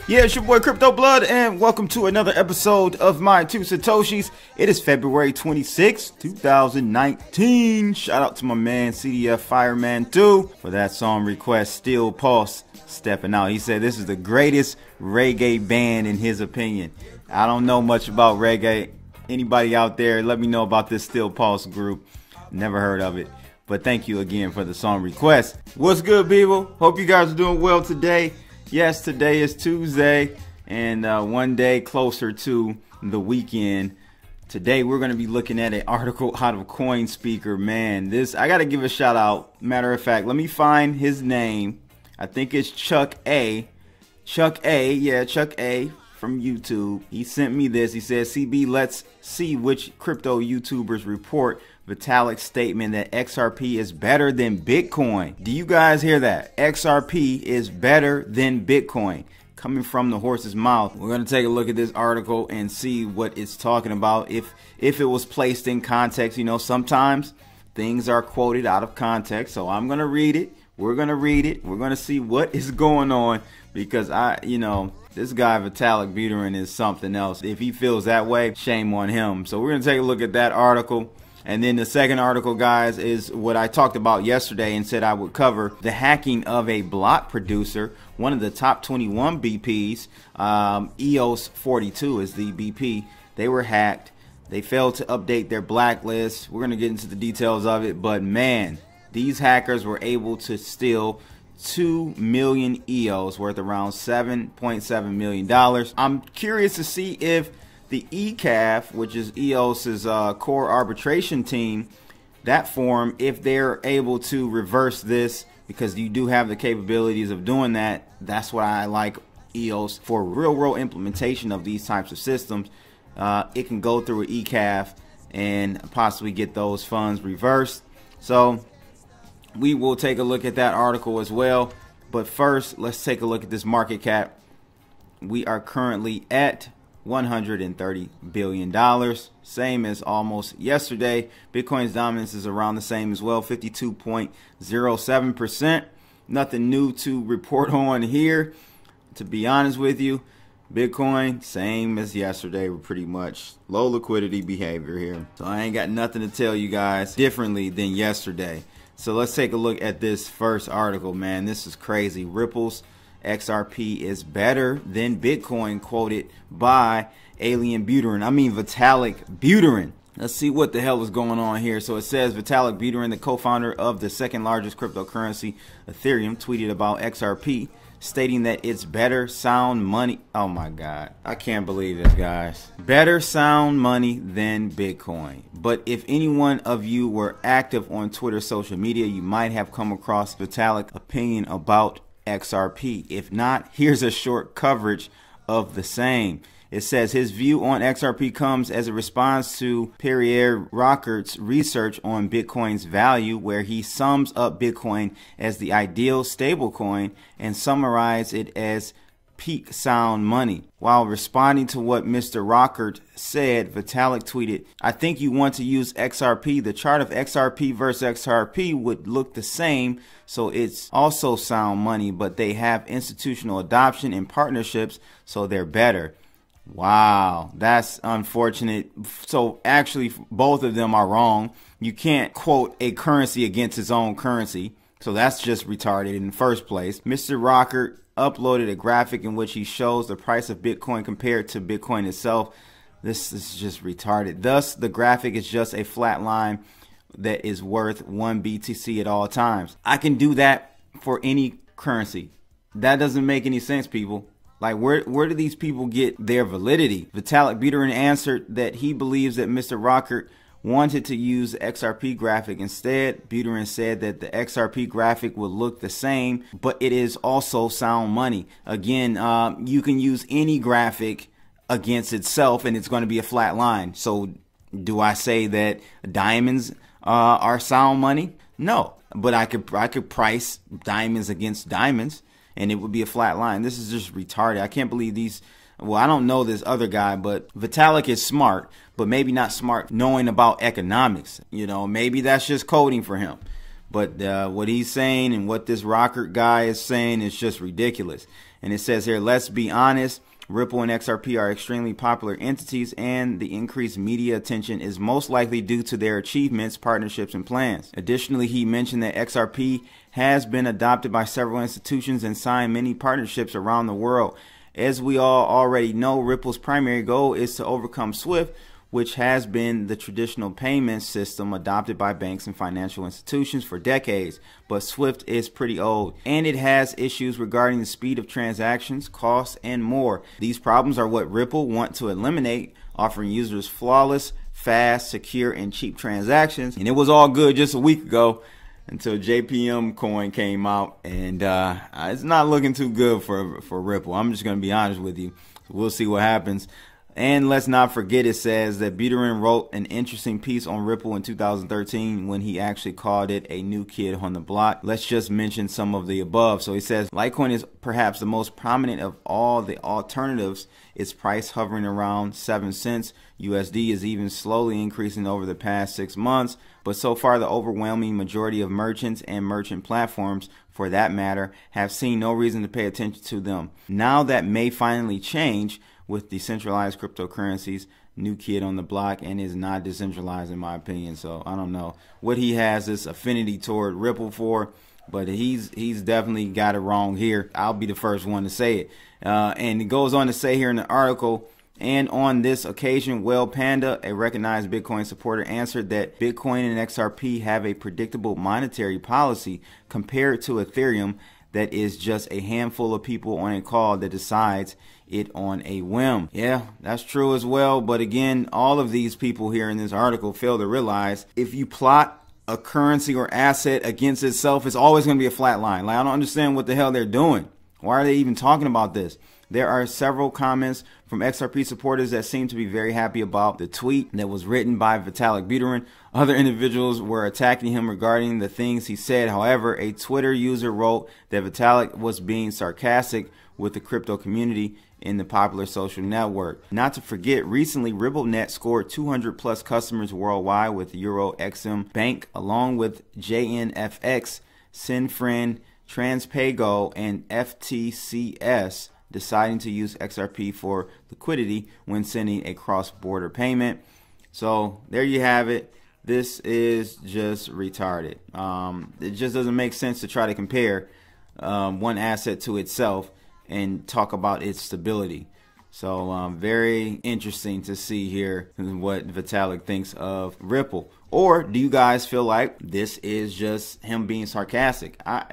Yeah, it's your boy Crypto Blood, and welcome to another episode of my Two Satoshis. It is February 26, 2019. Shout out to my man CDF Fireman 2 for that song request, Steel Pulse, stepping out. He said this is the greatest reggae band in his opinion. I don't know much about reggae. Anybody out there, let me know about this Steel Pulse group. Never heard of it. But thank you again for the song request. What's good, people? Hope you guys are doing well today. Yes, today is Tuesday and one day closer to the weekend. Today we're going to be looking at an article out of CoinSpeaker. Man, I got to give a shout out. Matter of fact, let me find his name. I think it's Chuck A. Chuck A from YouTube. He sent me this. He says, CB, let's see which crypto YouTubers report Vitalik's statement that XRP is better than Bitcoin. Do you guys hear that? XRP is better than Bitcoin. Coming from the horse's mouth. We're going to take a look at this article and see what it's talking about. If it was placed in context, you know, sometimes things are quoted out of context. So I'm going to read it. We're going to read it. We're going to see what is going on, because this guy Vitalik Buterin is something else. If he feels that way, shame on him. So we're going to take a look at that article. And then the second article, guys, is what I talked about yesterday and said I would cover: the hacking of a block producer, one of the top 21 BPs. EOS 42 is the BP. They were hacked. They failed to update their blacklist. We're going to get into the details of it. But man, these hackers were able to steal 2 million EOS, worth around $7.7 million. I'm curious to see if the ECAF, which is EOS's core arbitration team, that form, if they're able to reverse this, because you do have the capabilities of doing that. That's why I like EOS for real world implementation of these types of systems. It can go through an ECAF and possibly get those funds reversed. So we will take a look at that article as well. But first, let's take a look at this market cap. We are currently at $130 billion, same as almost yesterday. Bitcoin's dominance is around the same as well, 52.07%. Nothing new to report on here, to be honest with you. Bitcoin, same as yesterday, pretty much low liquidity behavior here. So I ain't got nothing to tell you guys differently than yesterday. So let's take a look at this first article, man. This is crazy. Ripple's XRP is better than Bitcoin, quoted by Vitalik Buterin. Let's see what the hell is going on here. So it says Vitalik Buterin, the co-founder of the second largest cryptocurrency, Ethereum, tweeted about XRP, stating that it's better sound money. Oh my God, I can't believe this, guys. Better sound money than Bitcoin. But if any one of you were active on Twitter social media, you might have come across Vitalik's opinion about XRP. If not, here's a short coverage of the same. It says his view on XRP comes as a response to Pierre Rockert's research on Bitcoin's value, where he sums up Bitcoin as the ideal stablecoin and summarizes it as peak sound money. While responding to what Mr. Rockert said, Vitalik tweeted, I think you want to use XRP. The chart of XRP versus XRP would look the same, so it's also sound money, but they have institutional adoption and partnerships, so they're better. Wow, that's unfortunate. So actually, both of them are wrong. You can't quote a currency against its own currency. So that's just retarded in the first place. Mr. Rockert uploaded a graphic in which he shows the price of Bitcoin compared to Bitcoin itself. This is just retarded. Thus, the graphic is just a flat line that is worth 1 BTC at all times. I can do that for any currency. That doesn't make any sense, people. Like, where do these people get their validity? Vitalik Buterin answered that he believes that Mr. Rockert wanted to use the XRP graphic instead. Buterin said that the XRP graphic would look the same, but it is also sound money. Again, you can use any graphic against itself and it's going to be a flat line. So do I say that diamonds are sound money? No, but I could price diamonds against diamonds and it would be a flat line. This is just retarded. I can't believe these. Well, I don't know this other guy, but Vitalik is smart, but maybe not smart knowing about economics. You know, maybe that's just coding for him. But what he's saying and what this rocker guy is saying is just ridiculous. And it says here, let's be honest, Ripple and XRP are extremely popular entities, and the increased media attention is most likely due to their achievements, partnerships, and plans. Additionally, he mentioned that XRP has been adopted by several institutions and signed many partnerships around the world. As we all already know, Ripple's primary goal is to overcome SWIFT, which has been the traditional payment system adopted by banks and financial institutions for decades. But SWIFT is pretty old, and it has issues regarding the speed of transactions, costs, and more. These problems are what Ripple want to eliminate, offering users flawless, fast, secure, and cheap transactions. And it was all good just a week ago until JPM coin came out, and it's not looking too good for Ripple. I'm just going to be honest with you. So we'll see what happens. And let's not forget, it says that Buterin wrote an interesting piece on Ripple in 2013 when he actually called it a new kid on the block. Let's just mention some of the above. So he says Litecoin is perhaps the most prominent of all the alternatives. Its price hovering around 7 cents. USD is even slowly increasing over the past 6 months. But so far, the overwhelming majority of merchants and merchant platforms, for that matter, have seen no reason to pay attention to them. Now that may finally change with decentralized cryptocurrencies. New kid on the block, and is not decentralized in my opinion. So I don't know what he has this affinity toward Ripple for, but he's definitely got it wrong here. I'll be the first one to say it. And it goes on to say here in the article, and on this occasion, Well Panda, a recognized Bitcoin supporter, answered that Bitcoin and XRP have a predictable monetary policy compared to Ethereum that is just a handful of people on a call that decides it on a whim. Yeah, that's true as well. But again, all of these people here in this article fail to realize if you plot a currency or asset against itself, it's always going to be a flat line. Like, I don't understand what the hell they're doing. Why are they even talking about this? There are several comments from XRP supporters that seem to be very happy about the tweet that was written by Vitalik Buterin. Other individuals were attacking him regarding the things he said. However, a Twitter user wrote that Vitalik was being sarcastic with the crypto community in the popular social network. Not to forget, recently RippleNet scored 200 plus customers worldwide with Euro XM Bank, along with JNFX, Sinfriend, Transpago, and FTCS, deciding to use XRP for liquidity when sending a cross-border payment. So there you have it. This is just retarded. It just doesn't make sense to try to compare one asset to itself and talk about its stability. So very interesting to see here what Vitalik thinks of Ripple. Or do you guys feel like this is just him being sarcastic? I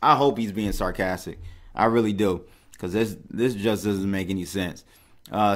hope he's being sarcastic. I really do, because this just doesn't make any sense.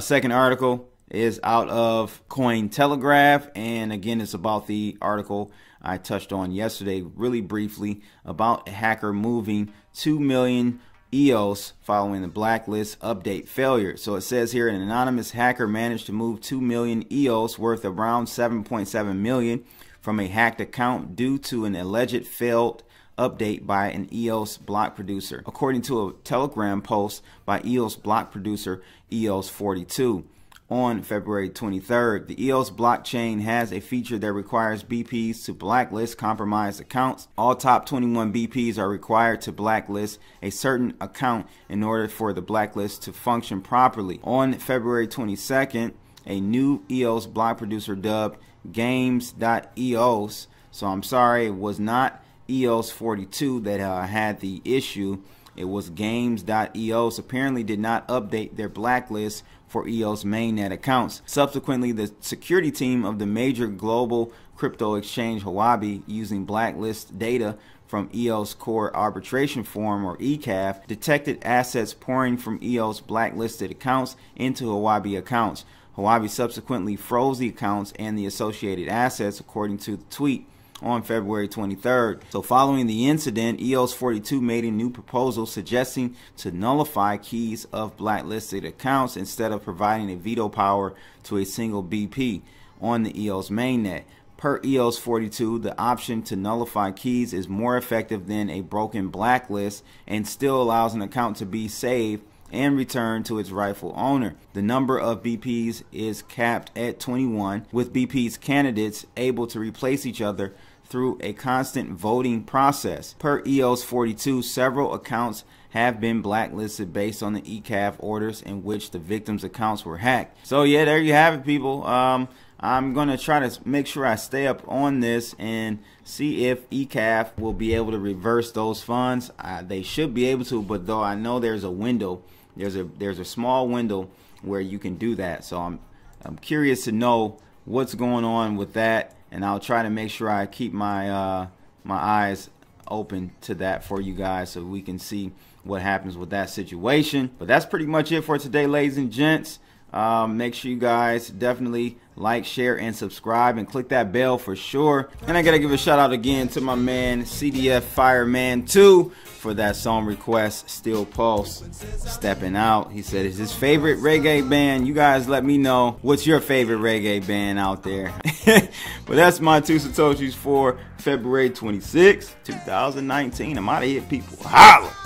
Second article is out of Cointelegraph, and again, it's about the article I touched on yesterday really briefly about a hacker moving 2 million EOS following the blacklist update failure. So it says here, an anonymous hacker managed to move 2 million EOS worth around 7.7 million from a hacked account due to an alleged failed update by an EOS block producer, according to a Telegram post by EOS block producer EOS42. On February 23rd, the EOS blockchain has a feature that requires BPs to blacklist compromised accounts. All top 21 BPs are required to blacklist a certain account in order for the blacklist to function properly. On February 22nd, a new EOS block producer dubbed Games.EOS, so I'm sorry, it was not EOS42 that had the issue. It was Games.EOS apparently did not update their blacklist for EOS mainnet accounts. Subsequently, the security team of the major global crypto exchange Huobi, using blacklist data from EOS Core Arbitration Forum, or ECAF, detected assets pouring from EOS blacklisted accounts into Huobi accounts. Huobi subsequently froze the accounts and the associated assets, according to the tweet on February 23rd. So following the incident, EOS42 made a new proposal suggesting to nullify keys of blacklisted accounts instead of providing a veto power to a single BP on the EOS mainnet. Per EOS42, the option to nullify keys is more effective than a broken blacklist and still allows an account to be saved and returned to its rightful owner. The number of BPs is capped at 21, with BP's candidates able to replace each other through a constant voting process. Per EOS 42, several accounts have been blacklisted based on the ECAF orders in which the victims' accounts were hacked. So yeah, there you have it, people. I'm going to try to make sure I stay up on this and see if ECAF will be able to reverse those funds. They should be able to, but though I know there's a window, there's a small window where you can do that. So I'm curious to know what's going on with that, and I'll try to make sure I keep my my eyes open to that for you guys so we can see what happens with that situation. But that's pretty much it for today, ladies and gents. Make sure you guys definitely like, share, and subscribe, and click that bell for sure. And I gotta give a shout out again to my man CDF Fireman 2 for that song request, Still Pulse, Stepping Out. He said it's his favorite reggae band. You guys let me know what's your favorite reggae band out there. But that's my 2 Satoshis for February 26, 2019. I'm out of here, people. Holla!